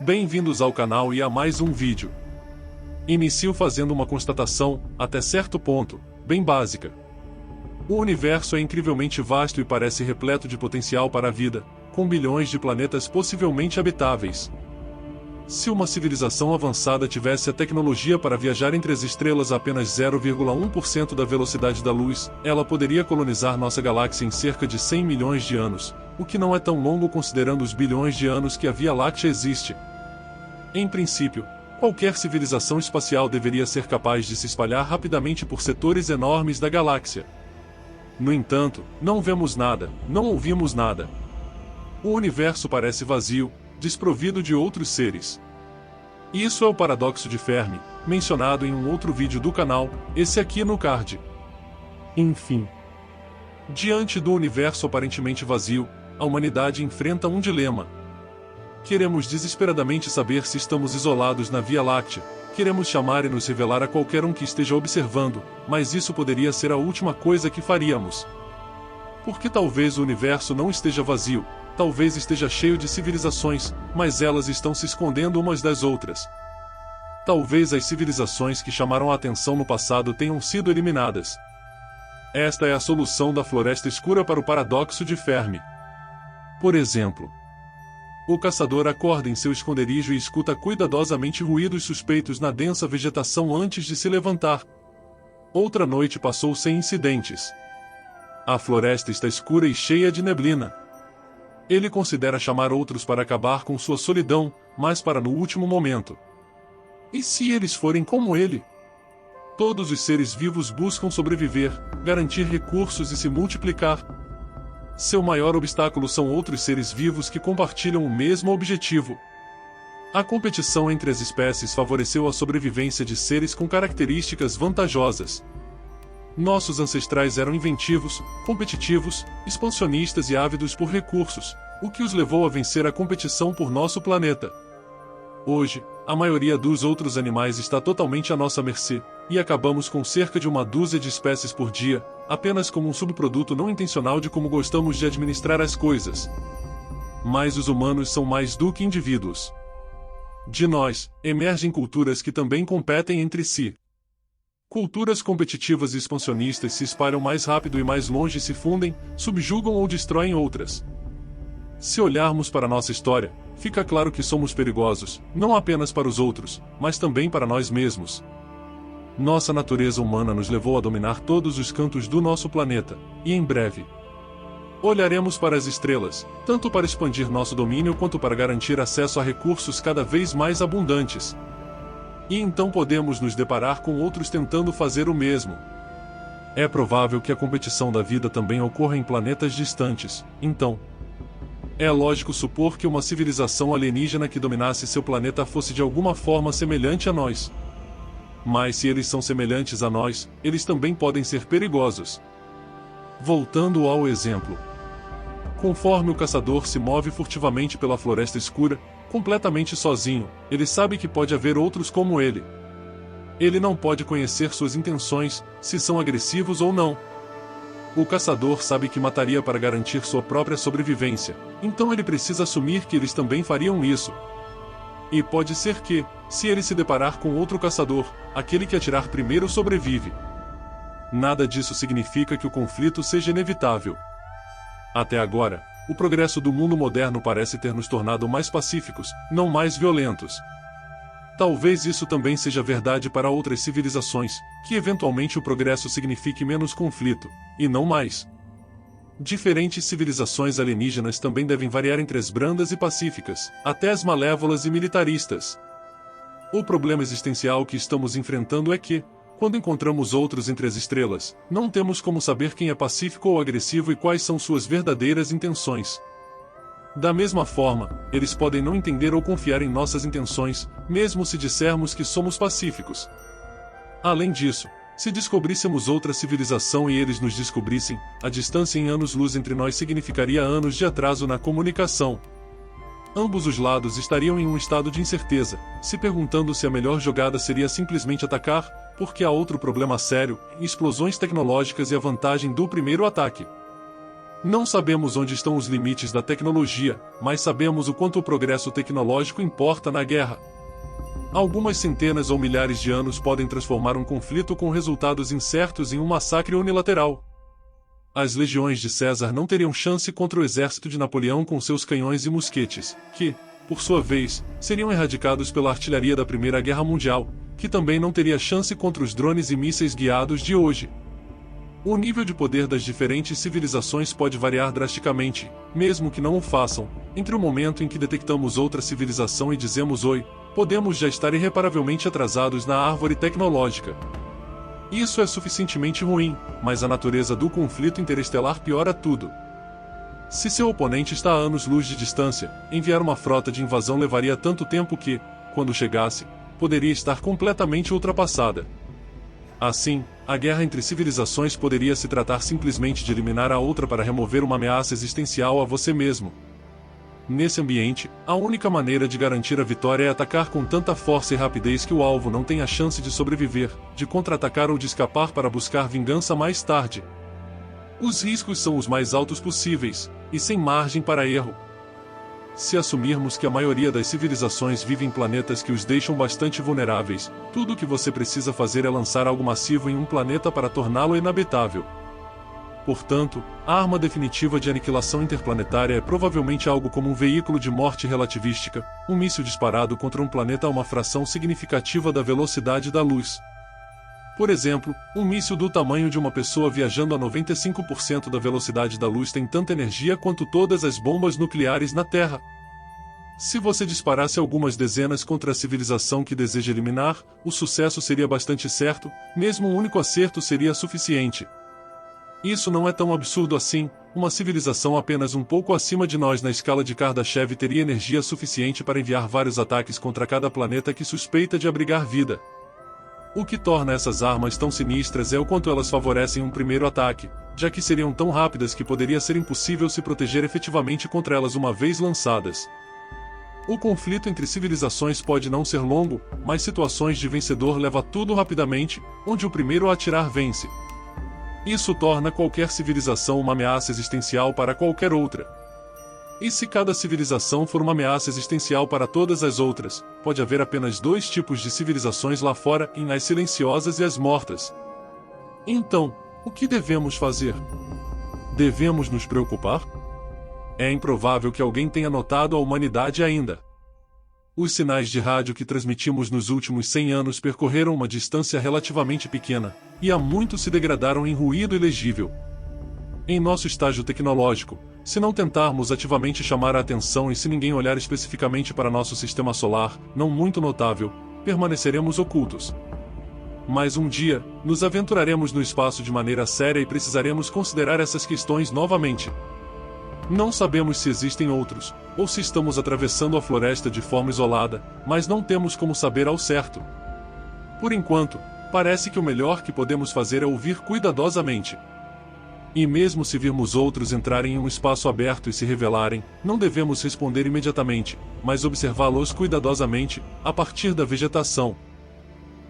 Bem-vindos ao canal e a mais um vídeo. Inicio fazendo uma constatação, até certo ponto, bem básica. O universo é incrivelmente vasto e parece repleto de potencial para a vida, com bilhões de planetas possivelmente habitáveis. Se uma civilização avançada tivesse a tecnologia para viajar entre as estrelas a apenas 0,1% da velocidade da luz, ela poderia colonizar nossa galáxia em cerca de 100 milhões de anos, o que não é tão longo considerando os bilhões de anos que a Via Láctea existe. Em princípio, qualquer civilização espacial deveria ser capaz de se espalhar rapidamente por setores enormes da galáxia. No entanto, não vemos nada, não ouvimos nada. O universo parece vazio, desprovido de outros seres. Isso é o paradoxo de Fermi, mencionado em um outro vídeo do canal, esse aqui no card. Enfim. Diante do universo aparentemente vazio, a humanidade enfrenta um dilema. Queremos desesperadamente saber se estamos isolados na Via Láctea, queremos chamar e nos revelar a qualquer um que esteja observando, mas isso poderia ser a última coisa que faríamos. Porque talvez o universo não esteja vazio, talvez esteja cheio de civilizações, mas elas estão se escondendo umas das outras. Talvez as civilizações que chamaram a atenção no passado tenham sido eliminadas. Esta é a solução da floresta escura para o paradoxo de Fermi. Por exemplo, o caçador acorda em seu esconderijo e escuta cuidadosamente ruídos suspeitos na densa vegetação antes de se levantar. Outra noite passou sem incidentes. A floresta está escura e cheia de neblina. Ele considera chamar outros para acabar com sua solidão, mas para no último momento. E se eles forem como ele? Todos os seres vivos buscam sobreviver, garantir recursos e se multiplicar. Seu maior obstáculo são outros seres vivos que compartilham o mesmo objetivo. A competição entre as espécies favoreceu a sobrevivência de seres com características vantajosas. Nossos ancestrais eram inventivos, competitivos, expansionistas e ávidos por recursos, o que os levou a vencer a competição por nosso planeta. Hoje, a maioria dos outros animais está totalmente à nossa mercê, e acabamos com cerca de uma dúzia de espécies por dia, apenas como um subproduto não intencional de como gostamos de administrar as coisas. Mas os humanos são mais do que indivíduos. De nós, emergem culturas que também competem entre si. Culturas competitivas e expansionistas se espalham mais rápido e mais longe se fundem, subjugam ou destroem outras. Se olharmos para nossa história, fica claro que somos perigosos, não apenas para os outros, mas também para nós mesmos. Nossa natureza humana nos levou a dominar todos os cantos do nosso planeta, e em breve olharemos para as estrelas, tanto para expandir nosso domínio quanto para garantir acesso a recursos cada vez mais abundantes. E então podemos nos deparar com outros tentando fazer o mesmo. É provável que a competição da vida também ocorra em planetas distantes, então é lógico supor que uma civilização alienígena que dominasse seu planeta fosse de alguma forma semelhante a nós. Mas se eles são semelhantes a nós, eles também podem ser perigosos. Voltando ao exemplo. Conforme o caçador se move furtivamente pela floresta escura, completamente sozinho, ele sabe que pode haver outros como ele. Ele não pode conhecer suas intenções, se são agressivos ou não. O caçador sabe que mataria para garantir sua própria sobrevivência, então ele precisa assumir que eles também fariam isso. E pode ser que, se ele se deparar com outro caçador, aquele que atirar primeiro sobrevive. Nada disso significa que o conflito seja inevitável. Até agora, o progresso do mundo moderno parece ter nos tornado mais pacíficos, não mais violentos. Talvez isso também seja verdade para outras civilizações, que eventualmente o progresso signifique menos conflito, e não mais. Diferentes civilizações alienígenas também devem variar entre as brandas e pacíficas, até as malévolas e militaristas. O problema existencial que estamos enfrentando é que, quando encontramos outros entre as estrelas, não temos como saber quem é pacífico ou agressivo e quais são suas verdadeiras intenções. Da mesma forma, eles podem não entender ou confiar em nossas intenções, mesmo se dissermos que somos pacíficos. Além disso, se descobríssemos outra civilização e eles nos descobrissem, a distância em anos-luz entre nós significaria anos de atraso na comunicação. Ambos os lados estariam em um estado de incerteza, se perguntando se a melhor jogada seria simplesmente atacar, porque há outro problema sério, explosões tecnológicas e a vantagem do primeiro ataque. Não sabemos onde estão os limites da tecnologia, mas sabemos o quanto o progresso tecnológico importa na guerra. Algumas centenas ou milhares de anos podem transformar um conflito com resultados incertos em um massacre unilateral. As legiões de César não teriam chance contra o exército de Napoleão com seus canhões e mosquetes, que, por sua vez, seriam erradicados pela artilharia da Primeira Guerra Mundial, que também não teria chance contra os drones e mísseis guiados de hoje. O nível de poder das diferentes civilizações pode variar drasticamente, mesmo que não o façam. Entre o momento em que detectamos outra civilização e dizemos oi, podemos já estar irreparavelmente atrasados na árvore tecnológica. Isso é suficientemente ruim, mas a natureza do conflito interestelar piora tudo. Se seu oponente está a anos-luz de distância, enviar uma frota de invasão levaria tanto tempo que, quando chegasse, poderia estar completamente ultrapassada. Assim, a guerra entre civilizações poderia se tratar simplesmente de eliminar a outra para remover uma ameaça existencial a você mesmo. Nesse ambiente, a única maneira de garantir a vitória é atacar com tanta força e rapidez que o alvo não tenha chance de sobreviver, de contra-atacar ou de escapar para buscar vingança mais tarde. Os riscos são os mais altos possíveis, e sem margem para erro. Se assumirmos que a maioria das civilizações vive em planetas que os deixam bastante vulneráveis, tudo o que você precisa fazer é lançar algo massivo em um planeta para torná-lo inabitável. Portanto, a arma definitiva de aniquilação interplanetária é provavelmente algo como um veículo de morte relativística, um míssil disparado contra um planeta a uma fração significativa da velocidade da luz. Por exemplo, um míssil do tamanho de uma pessoa viajando a 95% da velocidade da luz tem tanta energia quanto todas as bombas nucleares na Terra. Se você disparasse algumas dezenas contra a civilização que deseja eliminar, o sucesso seria bastante certo, mesmo um único acerto seria suficiente. Isso não é tão absurdo assim. Uma civilização apenas um pouco acima de nós na escala de Kardashev teria energia suficiente para enviar vários ataques contra cada planeta que suspeita de abrigar vida. O que torna essas armas tão sinistras é o quanto elas favorecem um primeiro ataque, já que seriam tão rápidas que poderia ser impossível se proteger efetivamente contra elas uma vez lançadas. O conflito entre civilizações pode não ser longo, mas situações de vencedor leva tudo rapidamente, onde o primeiro a atirar vence. Isso torna qualquer civilização uma ameaça existencial para qualquer outra. E se cada civilização for uma ameaça existencial para todas as outras, pode haver apenas dois tipos de civilizações lá fora, as silenciosas e as mortas. Então, o que devemos fazer? Devemos nos preocupar? É improvável que alguém tenha notado a humanidade ainda. Os sinais de rádio que transmitimos nos últimos 100 anos percorreram uma distância relativamente pequena, e há muito se degradaram em ruído ilegível. Em nosso estágio tecnológico, se não tentarmos ativamente chamar a atenção e se ninguém olhar especificamente para nosso sistema solar, não muito notável, permaneceremos ocultos. Mas um dia, nos aventuraremos no espaço de maneira séria e precisaremos considerar essas questões novamente. Não sabemos se existem outros, ou se estamos atravessando a floresta de forma isolada, mas não temos como saber ao certo. Por enquanto, parece que o melhor que podemos fazer é ouvir cuidadosamente. E mesmo se virmos outros entrarem em um espaço aberto e se revelarem, não devemos responder imediatamente, mas observá-los cuidadosamente, a partir da vegetação.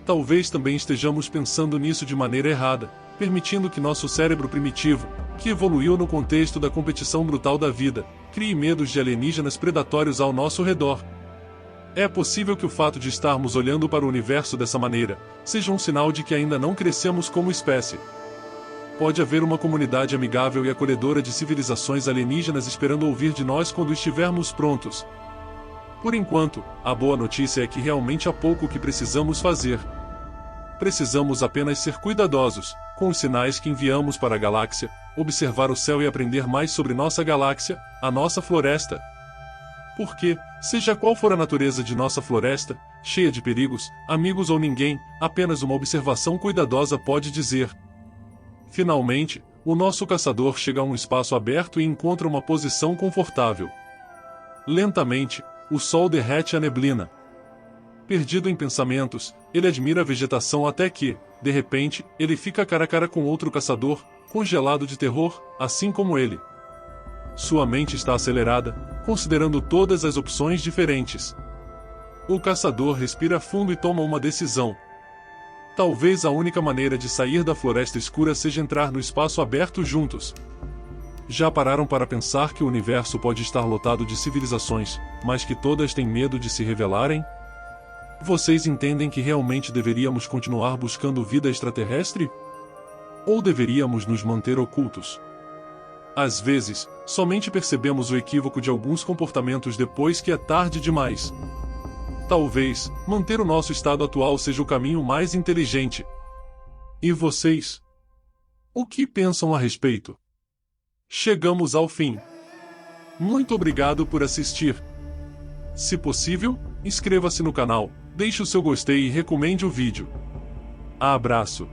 Talvez também estejamos pensando nisso de maneira errada, permitindo que nosso cérebro primitivo, que evoluiu no contexto da competição brutal da vida, crie medos de alienígenas predatórios ao nosso redor. É possível que o fato de estarmos olhando para o universo dessa maneira seja um sinal de que ainda não crescemos como espécie. Pode haver uma comunidade amigável e acolhedora de civilizações alienígenas esperando ouvir de nós quando estivermos prontos. Por enquanto, a boa notícia é que realmente há pouco que precisamos fazer. Precisamos apenas ser cuidadosos com os sinais que enviamos para a galáxia, observar o céu e aprender mais sobre nossa galáxia, a nossa floresta. Porque, seja qual for a natureza de nossa floresta, cheia de perigos, amigos ou ninguém, apenas uma observação cuidadosa pode dizer. Finalmente, o nosso caçador chega a um espaço aberto e encontra uma posição confortável. Lentamente, o sol derrete a neblina. Perdido em pensamentos, ele admira a vegetação até que, de repente, ele fica cara a cara com outro caçador, congelado de terror, assim como ele. Sua mente está acelerada, considerando todas as opções diferentes. O caçador respira fundo e toma uma decisão. Talvez a única maneira de sair da floresta escura seja entrar no espaço aberto juntos. Já pararam para pensar que o universo pode estar lotado de civilizações, mas que todas têm medo de se revelarem? Vocês entendem que realmente deveríamos continuar buscando vida extraterrestre? Ou deveríamos nos manter ocultos? Às vezes, somente percebemos o equívoco de alguns comportamentos depois que é tarde demais. Talvez, manter o nosso estado atual seja o caminho mais inteligente. E vocês? O que pensam a respeito? Chegamos ao fim. Muito obrigado por assistir. Se possível, inscreva-se no canal, deixe o seu gostei e recomende o vídeo. Abraço.